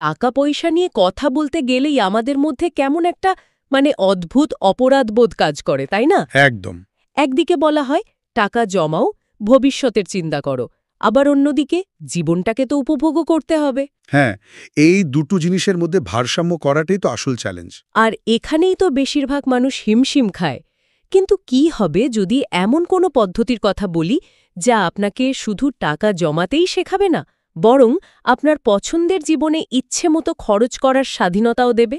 টাকা পয়সা নিয়ে কথা বলতে গেলেই আমাদের মধ্যে কেমন একটা অদ্ভুত অপরাধবোধ কাজ করে, তাই না? একদম। একদিকে বলা হয় টাকা জমাও, ভবিষ্যতের চিন্তা করো, আবার অন্যদিকে জীবনটাকে তো উপভোগও করতে হবে। হ্যাঁ, এই দুটো জিনিসের মধ্যে ভারসাম্য করাটাই তো আসল চ্যালেঞ্জ। আর এখানেই তো বেশিরভাগ মানুষ হিমশিম খায়। কিন্তু কি হবে যদি এমন কোনো পদ্ধতির কথা বলি যা আপনাকে শুধু টাকা জমাতেই শেখাবে না, বরং আপনার পছন্দের জীবনে ইচ্ছে মতো খরচ করার স্বাধীনতাও দেবে?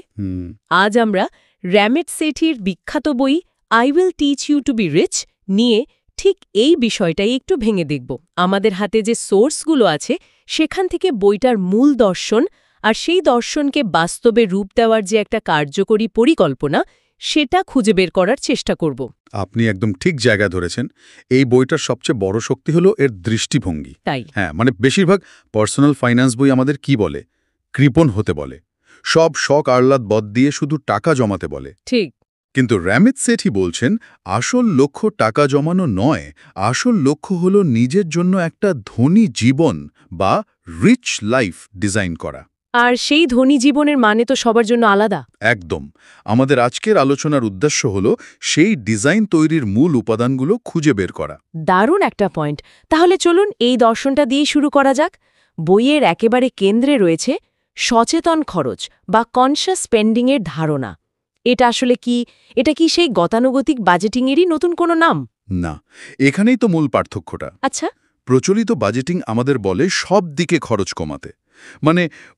আজ আমরা র্যামেট সেঠির বিখ্যাত বই I will teach you to be rich নিয়ে ঠিক এই বিষয়টাই একটু ভেঙে দেখব। আমাদের হাতে যে সোর্সগুলো আছে সেখান থেকে বইটার মূল দর্শন আর সেই দর্শনকে বাস্তবে রূপ দেওয়ার যে একটা কার্যকরী পরিকল্পনা, সেটা খুঁজে বের করার চেষ্টা করব। আপনি একদম ঠিক জায়গা ধরেছেন। এই বইটার সবচেয়ে বড় শক্তি হলো এর দৃষ্টিভঙ্গি। তাই হ্যাঁ, বেশিরভাগ পার্সোনাল ফাইন্যান্স বই আমাদের কি বলে? কৃপণ হতে বলে, সব শখ আহ্লাদ বদ দিয়ে শুধু টাকা জমাতে বলে। ঠিক। কিন্তু র্যামিত সেঠি বলছেন আসল লক্ষ্য টাকা জমানো নয়, আসল লক্ষ্য হলো নিজের জন্য একটা ধনী জীবন বা রিচ লাইফ ডিজাইন করা। আর সেই ধনী জীবনের মানে তো সবার জন্য আলাদা। একদম। আমাদের আজকের আলোচনার উদ্দেশ্য হলো সেই ডিজাইন তৈরির মূল উপাদানগুলো খুঁজে বের করা। দারুণ একটা পয়েন্ট। তাহলে চলুন এই দর্শনটা দিয়ে শুরু করা যাক। বইয়ের একেবারে কেন্দ্রে রয়েছে সচেতন খরচ বা কনশাস স্পেন্ডিংয়ের ধারণা। এটা আসলে কি? এটা কি সেই গতানুগতিক বাজেটিংয়েরই নতুন কোনো নাম? না, এখানেই তো মূল পার্থক্যটা। আচ্ছা। প্রচলিত বাজেটিং আমাদের বলে সব দিকে খরচ কমাতে,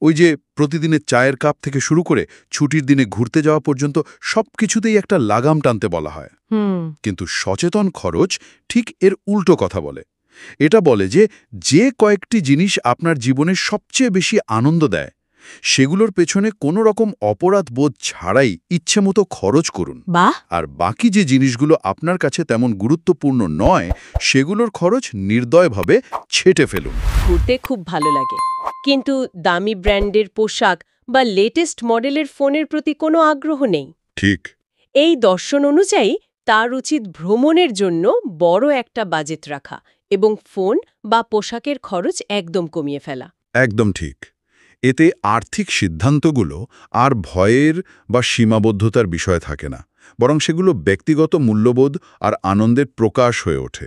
ওই যে প্রতিদিনের চায়ের কাপ থেকে শুরু করে ছুটির দিনে ঘুরতে যাওয়া পর্যন্ত সবকিছুতেই একটা লাগাম টানতে বলা হয়। কিন্তু সচেতন খরচ ঠিক এর উল্টো কথা বলে। এটা বলে যে কয়েকটি জিনিস আপনার জীবনে সবচেয়ে বেশি আনন্দ দেয় সেগুলোর পেছনে কোনো রকম অপরাধ বোধ ছাড়াই ইচ্ছেমতো খরচ করুন। আর বাকি যে জিনিসগুলো আপনার কাছে তেমন গুরুত্বপূর্ণ নয় সেগুলোর খরচ নির্দয়ভাবে ছেটে ফেলুন। ঘুরতে খুব ভালো লাগে, কিন্তু দামি ব্র্যান্ডের পোশাক বা লেটেস্ট মডেলের ফোনের প্রতি কোনো আগ্রহ নেই। ঠিক। এই দর্শন অনুযায়ী তার উচিত ভ্রমণের জন্য বড় একটা বাজেট রাখা এবং ফোন বা পোশাকের খরচ একদম কমিয়ে ফেলা। একদম ঠিক। এতে আর্থিক সিদ্ধান্তগুলো আর ভয়ের বা সীমাবদ্ধতার বিষয় থাকে না, বরং সেগুলো ব্যক্তিগত মূল্যবোধ আর আনন্দের প্রকাশ হয়ে ওঠে।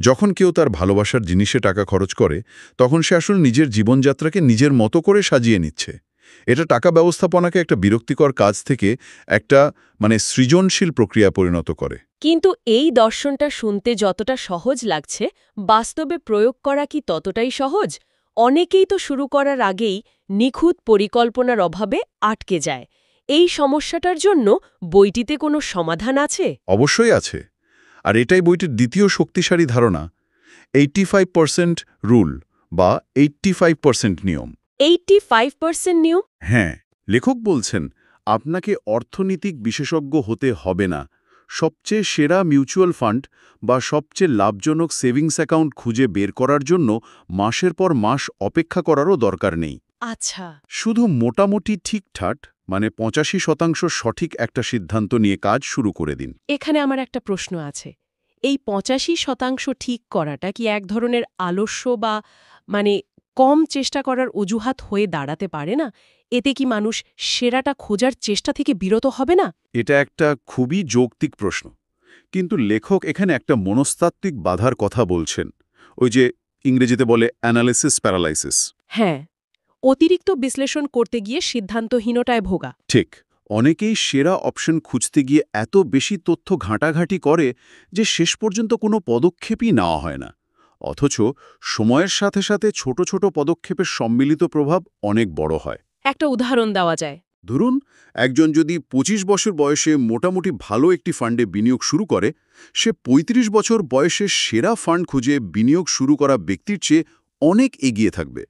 যখন কেউ তার ভালোবাসার জিনিসে টাকা খরচ করে তখন সে আসলে নিজের জীবনযাত্রাকে নিজের মতো করে সাজিয়ে নিচ্ছে। এটা টাকা ব্যবস্থাপনাকে একটা বিরক্তিকর কাজ থেকে একটা সৃজনশীল প্রক্রিয়া পরিণত করে। কিন্তু এই দর্শনটা শুনতে যতটা সহজ লাগছে, বাস্তবে প্রয়োগ করা কি ততটাই সহজ? অনেকেই তো শুরু করার আগেই নিখুঁত পরিকল্পনার অভাবে আটকে যায়। এই সমস্যাটার জন্য বইটিতে কোনো সমাধান আছে? অবশ্যই আছে। আর এটাই বইটির দ্বিতীয় শক্তিশালী ধারণা, 85% রুল বা 85% নিয়ম। 85% নিয়ম? হ্যাঁ, লেখক বলছেন আপনাকে অর্থনৈতিক বিশেষজ্ঞ হতে হবে না, সবচেয়ে সেরা মিউচুয়াল ফান্ড বা সবচেয়ে লাভজনক সেভিংস অ্যাকাউন্ট খুঁজে বের করার জন্য মাসের পর মাস অপেক্ষা করারও দরকার নেই। আচ্ছা। শুধু মোটামুটি ঠিকঠাক 85% সঠিক একটা সিদ্ধান্ত নিয়ে কাজ শুরু করে দিন। এখানে আমার একটা প্রশ্ন আছে। এই 85% ঠিক করাটা কি এক ধরনের আলস্য বা কম চেষ্টা করার অজুহাত হয়ে দাঁড়াতে পারে না? এতে কি মানুষ সেরাটা খোঁজার চেষ্টা থেকে বিরত হবে না? এটা একটা খুবই যৌক্তিক প্রশ্ন, কিন্তু লেখক এখানে একটা মনস্তাত্ত্বিক বাধার কথা বলছেন। ওই যে ইংরেজিতে বলে অ্যানালিসিস প্যারালাইসিস। হ্যাঁ, অতিরিক্ত বিশ্লেষণ করতে গিয়ে সিদ্ধান্তহীনতায় ভোগা। ঠিক। অনেকেই সেরা অপশন খুঁজতে গিয়ে এত বেশি তথ্য ঘাঁটাঘাঁটি করে যে শেষ পর্যন্ত কোনো পদক্ষেপই নেওয়া হয় না। অথচ সময়ের সাথে সাথে ছোট ছোট পদক্ষেপের সম্মিলিত প্রভাব অনেক বড় হয়। একটা উদাহরণ দেওয়া যায়। ধরুন, একজন যদি 25 বছর বয়সে মোটামুটি ভালো একটি ফান্ডে বিনিয়োগ শুরু করে, সে 35 বছর বয়সে সেরা ফান্ড খুঁজে বিনিয়োগ শুরু করা ব্যক্তির চেয়ে অনেক এগিয়ে থাকবে।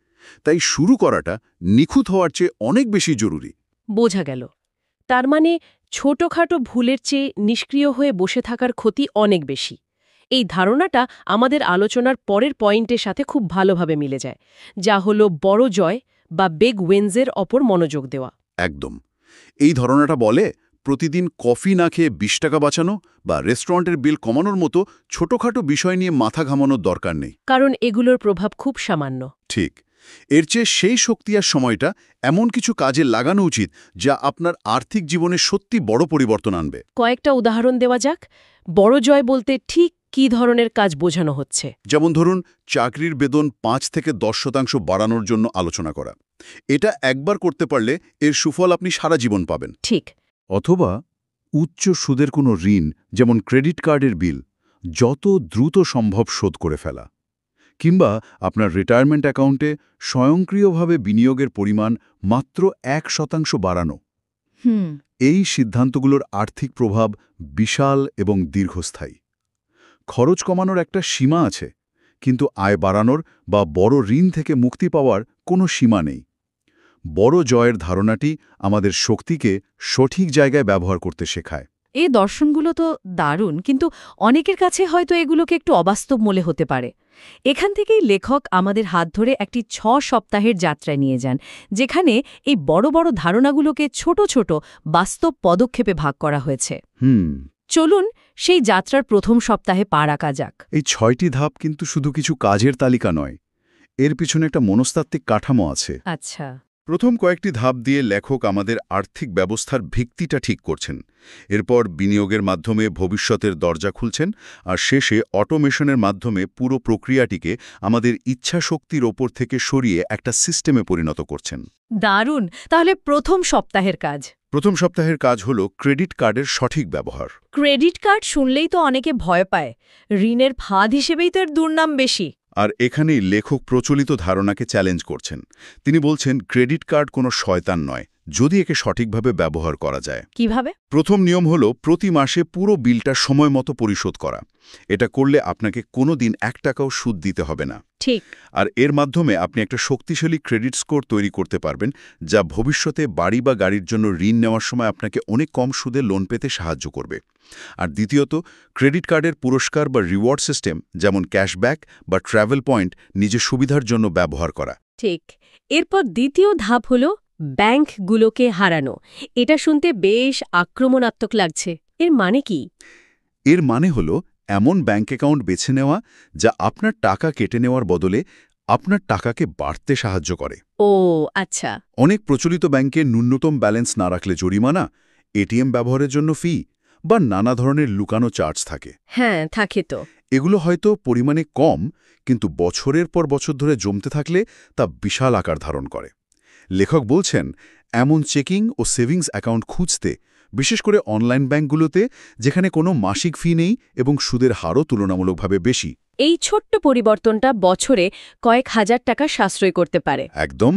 তাই শুরু করাটা নিখুঁত হওয়ার চেয়ে অনেক বেশি জরুরি। বোঝা গেল। তার ছোটখাটো ভুলের চেয়ে নিষ্ক্রিয় হয়ে বসে থাকার ক্ষতি অনেক বেশি। এই ধারণাটা আমাদের আলোচনার পরের পয়েন্টের সাথে খুব ভালোভাবে মিলে যায়, যা হলো বড় জয় বা বিগ উইনসের ওপর মনোযোগ দেওয়া। একদম। এই ধারণাটা বলে প্রতিদিন কফি না খেয়ে 20 টাকা বাঁচানো বা রেস্টুরেন্টের বিল কমানোর মতো ছোটখাটো বিষয় নিয়ে মাথা ঘামানোর দরকার নেই, কারণ এগুলোর প্রভাব খুব সামান্য। ঠিক। এর চেয়ে সেই শক্তি আর সময়টা এমন কিছু কাজে লাগানো উচিত যা আপনার আর্থিক জীবনে সত্যি বড় পরিবর্তন আনবে। কয়েকটা উদাহরণ দেওয়া যাক। বড় জয় বলতে ঠিক কী ধরনের কাজ বোঝানো হচ্ছে? যেমন ধরুন, চাকরির বেতন ৫ থেকে ১০% বাড়ানোর জন্য আলোচনা করা। এটা একবার করতে পারলে এর সুফল আপনি সারা জীবন পাবেন। ঠিক। অথবা উচ্চ সুদের কোনো ঋণ, যেমন ক্রেডিট কার্ডের বিল, যত দ্রুত সম্ভব শোধ করে ফেলা। কিংবা আপনার রিটায়ারমেন্ট অ্যাকাউন্টে স্বয়ংক্রিয়ভাবে বিনিয়োগের পরিমাণ মাত্র ১% বাড়ানো। এই সিদ্ধান্তগুলোর আর্থিক প্রভাব বিশাল এবং দীর্ঘস্থায়ী। খরচ কমানোর একটা সীমা আছে, কিন্তু আয় বাড়ানোর বা বড় ঋণ থেকে মুক্তি পাওয়ার কোনো সীমা নেই। বড় জয়ের ধারণাটি আমাদের শক্তিকে সঠিক জায়গায় ব্যবহার করতে শেখায়। এই দর্শনগুলো তো দারুণ, কিন্তু অনেকের কাছে হয়তো এগুলোকে একটু অবাস্তব মনে হতে পারে। এখান থেকেই লেখক আমাদের হাত ধরে একটি ৬ সপ্তাহের যাত্রায় নিয়ে যান, যেখানে এই বড় বড় ধারণাগুলোকে ছোট ছোট বাস্তব পদক্ষেপে ভাগ করা হয়েছে। চলুন সেই যাত্রার প্রথম সপ্তাহে পা রাখা যাক। এই ৬টি ধাপ কিন্তু শুধু কিছু কাজের তালিকা নয়, এর পিছনে একটা মনস্তাত্ত্বিক কাঠামো আছে। আচ্ছা। প্রথম কয়েকটি ধাপ দিয়ে লেখক আমাদের আর্থিক ব্যবস্থার ভিত্তিটা ঠিক করছেন। এরপর বিনিয়োগের মাধ্যমে ভবিষ্যতের দরজা খুলছেন, আর শেষে অটোমেশনের মাধ্যমে পুরো প্রক্রিয়াটিকে আমাদের ইচ্ছাশক্তির ওপর থেকে সরিয়ে একটা সিস্টেমে পরিণত করছেন। দারুণ। তাহলে প্রথম সপ্তাহের কাজ। প্রথম সপ্তাহের কাজ হল ক্রেডিট কার্ডের সঠিক ব্যবহার। ক্রেডিট কার্ড শুনলেই তো অনেকে ভয় পায়। ঋণের ফাঁদ হিসেবেই তো এর দুর্নাম বেশি। আর এখানেই লেখক প্রচলিত ধারণাকে চ্যালেঞ্জ করছেন। তিনি বলছেন, ক্রেডিট কার্ড কোনো শয়তান নয়, যদি একে সঠিকভাবে ব্যবহার করা যায়। কিভাবে? প্রথম নিয়ম হল প্রতি মাসে পুরো বিলটা সময় মতো পরিশোধ করা। এটা করলে আপনাকে কোনো দিন ১ টাকাও সুদ দিতে হবে না। ঠিক। আর এর মাধ্যমে আপনি একটা শক্তিশালী ক্রেডিট স্কোর তৈরি করতে পারবেন, যা ভবিষ্যতে বাড়ি বা গাড়ির জন্য ঋণ নেওয়ার সময় আপনাকে অনেক কম সুদে লোন পেতে সাহায্য করবে। আর দ্বিতীয়ত, ক্রেডিট কার্ডের পুরস্কার বা রিওয়ার্ড সিস্টেম, যেমন ক্যাশব্যাক বা ট্রাভেল পয়েন্ট, নিজের সুবিধার জন্য ব্যবহার করা। ঠিক। এরপর দ্বিতীয় ধাপ হল ব্যাংকগুলোকে হারানো। এটা শুনতে বেশ আক্রমণাত্মক লাগছে। এর মানে কি? এর মানে হল এমন ব্যাংক অ্যাকাউন্ট বেছে নেওয়া যা আপনার টাকা কেটে নেওয়ার বদলে আপনার টাকাকে বাড়তে সাহায্য করে। ও আচ্ছা। অনেক প্রচলিত ব্যাংকে ন্যূনতম ব্যালেন্স না রাখলে জরিমানা, এটিএম ব্যবহারের জন্য ফি বা নানা ধরনের লুকানো চার্জ থাকে। হ্যাঁ, থাকে তো। এগুলো হয়তো পরিমাণে কম, কিন্তু বছরের পর বছর ধরে জমতে থাকলে তা বিশাল আকার ধারণ করে। লেখক বলছেন, এমন চেকিং ও সেভিংস অ্যাকাউন্ট খুঁজতে, বিশেষ করে অনলাইন ব্যাংকগুলোতে, যেখানে কোনো মাসিক ফি নেই এবং সুদের হারও তুলনামূলকভাবে বেশি। এই ছোট্ট পরিবর্তনটা বছরে কয়েক হাজার টাকা সাশ্রয় করতে পারে। একদম,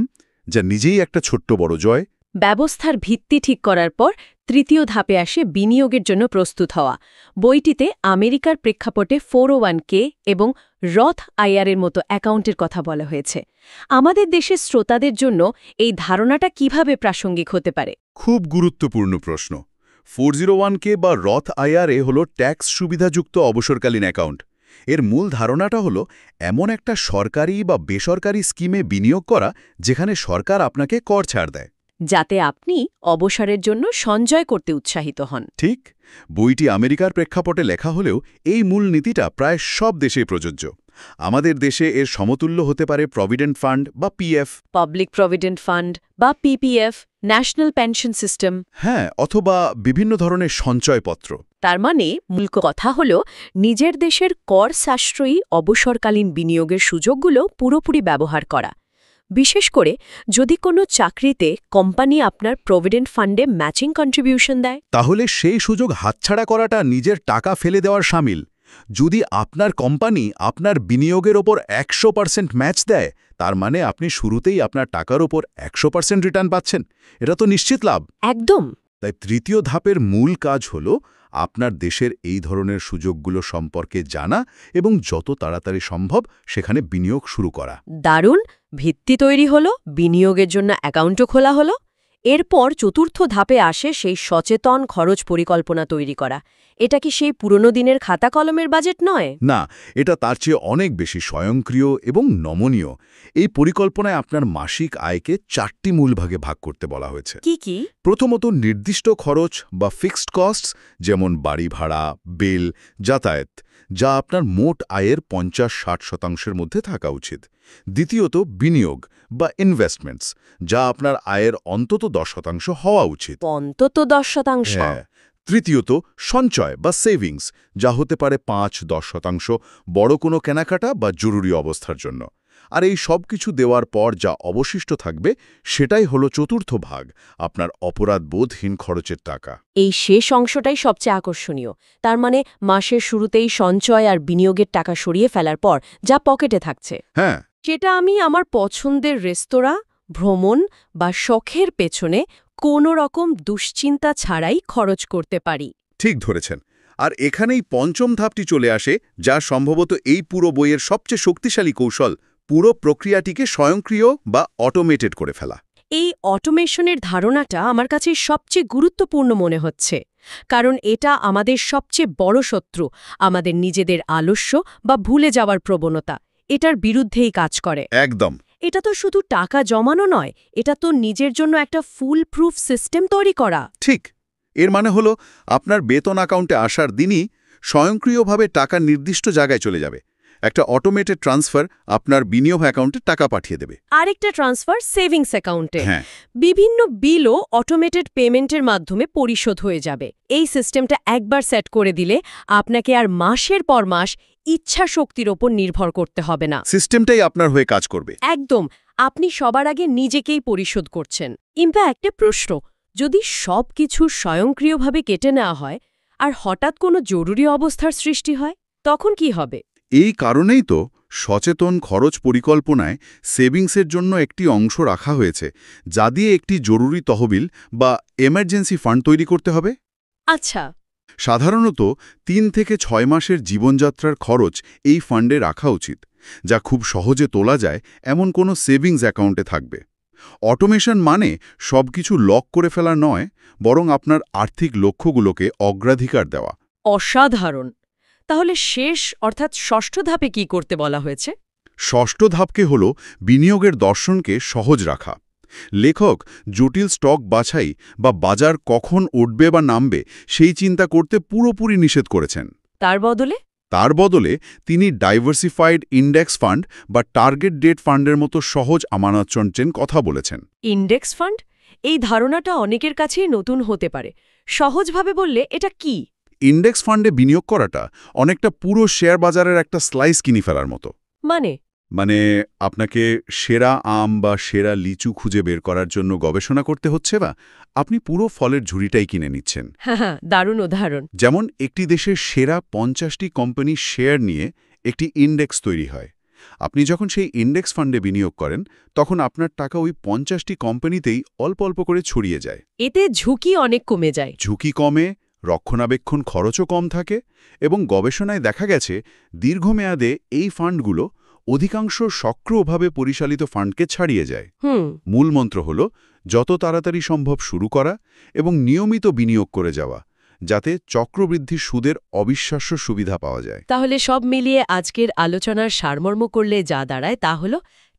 যা নিজেই একটা ছোট্ট বড় জয়। ব্যবস্থার ভিত্তি ঠিক করার পর তৃতীয় ধাপে আসে বিনিয়োগের জন্য প্রস্তুত হওয়া। বইটিতে আমেরিকার প্রেক্ষাপটে 401k এবং রথ আইআরের মতো অ্যাকাউন্টের কথা বলা হয়েছে। আমাদের দেশের শ্রোতাদের জন্য এই ধারণাটা কিভাবে প্রাসঙ্গিক হতে পারে? খুব গুরুত্বপূর্ণ প্রশ্ন। 401k বা রথ আইআরএ হল ট্যাক্স সুবিধাযুক্ত অবসরকালীন অ্যাকাউন্ট। এর মূল ধারণাটা হলো এমন একটা সরকারি বা বেসরকারি স্কিমে বিনিয়োগ করা যেখানে সরকার আপনাকে কর ছাড় দেয়, যাতে আপনি অবসরের জন্য সঞ্চয় করতে উৎসাহিত হন। ঠিক। বইটি আমেরিকার প্রেক্ষাপটে লেখা হলেও এই মূল নীতিটা প্রায় সব দেশেই প্রযোজ্য। আমাদের দেশে এর সমতুল্য হতে পারে প্রভিডেন্ট ফান্ড বা পিএফ, পাবলিক প্রভিডেন্ট ফান্ড বা পিপিএফ, ন্যাশনাল পেনশন সিস্টেম। হ্যাঁ, অথবা বিভিন্ন ধরনের সঞ্চয়পত্র। তার মানে মূল কথা হল নিজের দেশের কর সাশ্রয়ী অবসরকালীন বিনিয়োগের সুযোগগুলো পুরোপুরি ব্যবহার করা। বিশেষ করে যদি কোনো চাকরিতে কোম্পানি আপনার প্রভিডেন্ট ফান্ডে ম্যাচিং কন্ট্রিবিউশন দেয়, তাহলে সেই সুযোগ হাতছাড়া করাটা নিজের টাকা ফেলে দেওয়ার শামিল। যদি আপনার কোম্পানি আপনার বিনিয়োগের ওপর 100% ম্যাচ দেয়, তার মানে আপনি শুরুতেই আপনার টাকার ওপর 100% রিটার্ন পাচ্ছেন। এটা তো নিশ্চিত লাভ। একদম। তাই তৃতীয় ধাপের মূল কাজ হল আপনার দেশের এই ধরনের সুযোগগুলো সম্পর্কে জানা এবং যত তাড়াতাড়ি সম্ভব সেখানে বিনিয়োগ শুরু করা। দারুণ। ভিত্তি তৈরি হলো, বিনিয়োগের জন্য অ্যাকাউন্টও খোলা হলো। এরপর চতুর্থ ধাপে আসে সেই সচেতন খরচ পরিকল্পনা তৈরি করা। এটা কি সেই পুরনো দিনের খাতা কলমের বাজেট নয়? না, এটা তার চেয়ে অনেক বেশি স্বয়ংক্রিয় এবং নমনীয়। এই পরিকল্পনায় আপনার মাসিক আয়কে 4টি মূল ভাগে ভাগ করতে বলা হয়েছে। কি কি? প্রথমত, নির্দিষ্ট খরচ বা ফিক্সড কস্টস, যেমন বাড়ি ভাড়া, বিল, যাতায়াত, যা আপনার মোট আয়ের 50-60% মধ্যে থাকা উচিত। দ্বিতীয়ত বিনিয়োগ বা ইনভেস্টমেন্টস, যা আপনার আয়ের অন্তত 10% হওয়া উচিত। অন্তত 10%। হ্যাঁ। তৃতীয়ত সঞ্চয় বা সেভিংস, যা হতে পারে 5-10% বড় কোনো কেনাকাটা বা জরুরি অবস্থার জন্য। আর এই সব কিছু দেওয়ার পর যা অবশিষ্ট থাকবে সেটাই হলো চতুর্থ ভাগ, আপনার অপরাধবোধহীন খরচের টাকা। এই শেষ অংশটাই সবচেয়ে আকর্ষণীয়। তার মানে মাসের শুরুতেই সঞ্চয় আর বিনিয়োগের টাকা সরিয়ে ফেলার পর যা পকেটে থাকছে, হ্যাঁ, সেটা আমি আমার পছন্দের রেস্তোরাঁ, ভ্রমণ বা শখের পেছনে কোনো রকম দুশ্চিন্তা ছাড়াই খরচ করতে পারি। ঠিক ধরেছেন। আর এখানেই পঞ্চম ধাপটি চলে আসে, যা সম্ভবত এই পুরো বইয়ের সবচেয়ে শক্তিশালী কৌশল, পুরো প্রক্রিয়াটিকে স্বয়ংক্রিয় বা অটোমেটেড করে ফেলা। এই অটোমেশনের ধারণাটা আমার কাছে সবচেয়ে গুরুত্বপূর্ণ মনে হচ্ছে, কারণ এটা আমাদের সবচেয়ে বড় শত্রু, আমাদের নিজেদের আলস্য বা ভুলে যাওয়ার প্রবণতা, এটার বিরুদ্ধেই কাজ করে। একদম। এটা তো শুধু টাকা জমানো নয়, এটা তো নিজের জন্য একটা ফুল প্রুফ সিস্টেম তৈরি করা। ঠিক। এর মানে হলো আপনার বেতন অ্যাকাউন্টে আসার দিনই স্বয়ংক্রিয়ভাবে টাকা নির্দিষ্ট জায়গায় চলে যাবে। একটা অটোমেটেড ট্রান্সফার আপনার বিনিয়োগ অ্যাকাউন্টে টাকা পাঠিয়ে দেবে। আরেকটা ট্রান্সফার সেভিংস অ্যাকাউন্টে। হ্যাঁ। বিভিন্ন বিলও অটোমেটেড পেমেন্টের মাধ্যমে পরিশোধ হয়ে যাবে। এই সিস্টেমটা একবার সেট করে দিলে আপনাকে আর মাসের পর মাস ইচ্ছা শক্তির ওপর নির্ভর করতে হবে না। সিস্টেমটাই আপনার হয়ে কাজ করবে। একদম, আপনি সবার আগে নিজেকেই পরিশোধ করছেন। একটা প্রশ্ন, যদি সব কিছু স্বয়ংক্রিয়ভাবে কেটে নেওয়া হয় আর হঠাৎ কোনো জরুরি অবস্থার সৃষ্টি হয়, তখন কি হবে? এই কারণেই তো সচেতন খরচ পরিকল্পনায় সেভিংসের জন্য একটি অংশ রাখা হয়েছে, যা দিয়ে একটি জরুরি তহবিল বা এমার্জেন্সি ফান্ড তৈরি করতে হবে। আচ্ছা। সাধারণত 3 থেকে 6 মাসের জীবনযাত্রার খরচ এই ফান্ডে রাখা উচিত, যা খুব সহজে তোলা যায় এমন কোনো সেভিংস অ্যাকাউন্টে থাকবে। অটোমেশন মানে সবকিছু লক করে ফেলা নয়, বরং আপনার আর্থিক লক্ষ্যগুলোকে অগ্রাধিকার দেওয়া। অসাধারণ। তাহলে শেষ অর্থাৎ ষষ্ঠ ধাপে কি করতে বলা হয়েছে? ষষ্ঠ ধাপকে হল বিনিয়োগের দর্শনকে সহজ রাখা। লেখক জটিল স্টক বাছাই বা বাজার কখন উঠবে বা নামবে সেই চিন্তা করতে পুরোপুরি নিষেধ করেছেন। তার বদলে তিনি ডাইভার্সিফাইড ইন্ডেক্স ফান্ড বা টার্গেট ডেট ফান্ডের মতো সহজ আমানত সঞ্চয়ের কথা বলেছেন। ইন্ডেক্স ফান্ড, এই ধারণাটা অনেকের কাছেই নতুন হতে পারে। সহজভাবে বললে এটা কি? ইন্ডেক্স ফান্ডে বিনিয়োগ করাটা অনেকটা পুরো শেয়ার বাজারের একটা স্লাইস কিনে ফেলার মতো। মানে আপনাকে সেরা আম বা সেরা লিচু খুঁজে বের করার জন্য গবেষণা করতে হচ্ছে, বা আপনি পুরো ফলের ঝুড়িটাই কিনে নিচ্ছেন। হ্যাঁ, দারুণ উদাহরণ। যেমন একটি দেশের সেরা 50টি কোম্পানি শেয়ার নিয়ে একটি ইন্ডেক্স তৈরি হয়। আপনি যখন সেই ইন্ডেক্স ফান্ডে বিনিয়োগ করেন, তখন আপনার টাকা ওই 50টি কোম্পানিতেই অল্প অল্প করে ছড়িয়ে যায়। এতে ঝুঁকি অনেক কমে যায়। ঝুঁকি কমে, রক্ষণাবেক্ষণ খরচও কম থাকে, এবং গবেষণায় দেখা গেছে দীর্ঘমেয়াদে এই ফান্ডগুলো অধিকাংশ সক্রিয়ভাবে পরিচালিত ফান্ডকে ছাড়িয়ে যায়। মূল মন্ত্র হল যত তাড়াতাড়ি সম্ভব শুরু করা এবং নিয়মিত বিনিয়োগ করে যাওয়া, যাতে চক্রবৃদ্ধি সুদের অবিশ্বাস্য সুবিধা পাওয়া যায়। তাহলে সব মিলিয়ে আজকের আলোচনার সারমর্ম করলে যা দাঁড়ায় তা হল,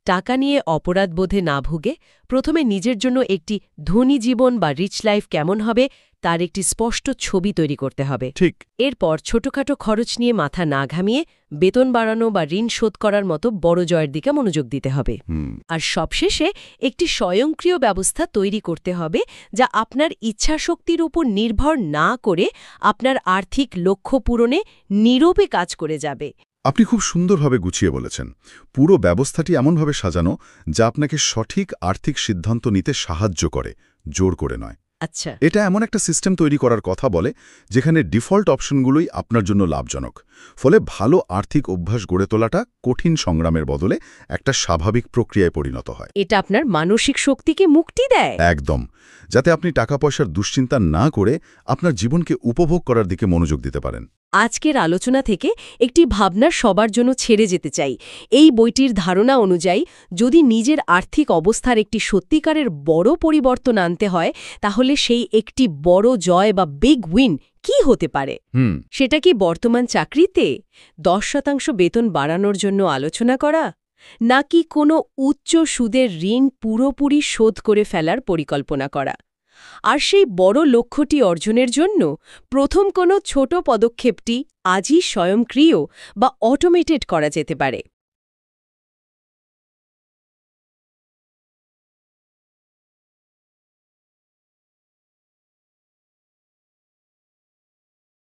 টাকা নিয়ে অপরাধবোধে না ভুগে প্রথমে নিজের জন্য একটি ধনী জীবন বা রিচ লাইফ কেমন হবে তার একটি স্পষ্ট ছবি তৈরি করতে হবে। ঠিক। এরপর ছোটখাটো খরচ নিয়ে মাথা না ঘামিয়ে বেতন বাড়ানো বা ঋণ শোধ করার মতো বড় জয়ের দিকে মনোযোগ দিতে হবে। আর সবশেষে একটি স্বয়ংক্রিয় ব্যবস্থা তৈরি করতে হবে, যা আপনার ইচ্ছাশক্তির উপর নির্ভর না করে আপনার আর্থিক লক্ষ্য পূরণে নীরবে কাজ করে যাবে। আপনি খুব সুন্দরভাবে গুছিয়ে বলেছেন। পুরো ব্যবস্থাটি এমনভাবে সাজানো যা আপনাকে সঠিক আর্থিক সিদ্ধান্ত নিতে সাহায্য করে, জোর করে নয়। আচ্ছা। এটা এমন একটা সিস্টেম তৈরি করার কথা বলে যেখানে ডিফল্ট অপশনগুলোই আপনার জন্য লাভজনক। ফলে ভালো আর্থিক অভ্যাস গড়ে তোলাটা কঠিন সংগ্রামের বদলে একটা স্বাভাবিক প্রক্রিয়ায় পরিণত হয়। এটা আপনার মানসিক শক্তিকে মুক্তি দেয়। একদম, যাতে আপনি টাকা পয়সার দুশ্চিন্তা না করে আপনার জীবনকে উপভোগ করার দিকে মনোযোগ দিতে পারেন। আজকের আলোচনা থেকে একটি ভাবনা সবার জন্য ছেড়ে যেতে চাই। এই বইটির ধারণা অনুযায়ী যদি নিজের আর্থিক অবস্থার একটি সত্যিকারের বড় পরিবর্তন আনতে হয়, তাহলে সেই একটি বড় জয় বা বিগ উইন কি হতে পারে? সেটা কি বর্তমান চাকরিতে 10% বেতন বাড়ানোর জন্য আলোচনা করা, নাকি কোনো উচ্চ সুদের ঋণ পুরোপুরি শোধ করে ফেলার পরিকল্পনা করা? আর সেই বড় লক্ষ্যটি অর্জনের জন্য প্রথম কোনো ছোট পদক্ষেপটি আজই স্বয়ংক্রিয় বা অটোমেটেড করা যেতে পারে।